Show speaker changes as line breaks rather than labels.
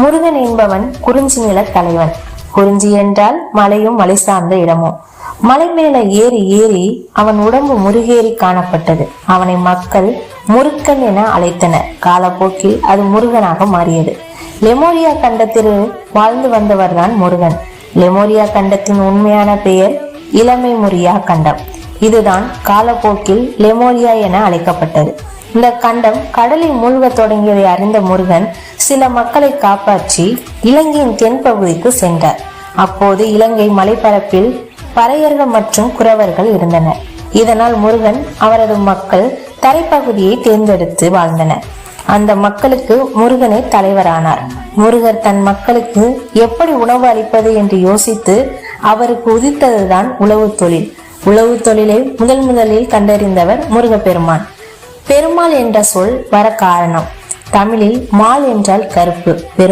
முருகன் என்பவன் குறிஞ்சி நில தலைவன். குறிஞ்சி என்றால் மலையும் மலை சார்ந்த இடமும். மலை மேல ஏறி ஏறி அவன் உடம்பு முருகேறி காணப்பட்டது. அவனை மக்கள் முருக்கன் என அழைத்தனர். காலப்போக்கில் அது முருகனாக மாறியது. லெமோரியா கண்டத்தில் வாழ்ந்து வந்தவர் தான் முருகன். லெமோரியா கண்டத்தின் உண்மையான பெயர் இளமை முரியா கண்டம். இதுதான் காலப்போக்கில் லெமோரியா என அழைக்கப்பட்டது. இந்த கண்டம் கடலில் மூழ்க தொடங்கியதை அறிந்த முருகன் சில மக்களை காப்பாற்றி இலங்கையின் தென்பகுதிக்கு சென்றார். அப்போது இலங்கை மலைப்பரப்பில் பறையர்கள் மற்றும் குறவர்கள் இருந்தனர். இதனால் முருகன் அவரது மக்கள் தரைப்பகுதியை தேர்ந்தெடுத்து வாழ்ந்தனர். அந்த மக்களுக்கு முருகனே தலைவரானார். முருகர் தன் மக்களுக்கு எப்படி உணவு அளிப்பது என்று யோசித்து அவருக்கு உதித்ததுதான் உழவு தொழில். உழவு தொழிலை முதலில் கண்டறிந்தவர் முருகப்பெருமான். பெருமாள் என்ற சொல் வர காரணம் தமிழில் மால் என்றால் கருப்பு,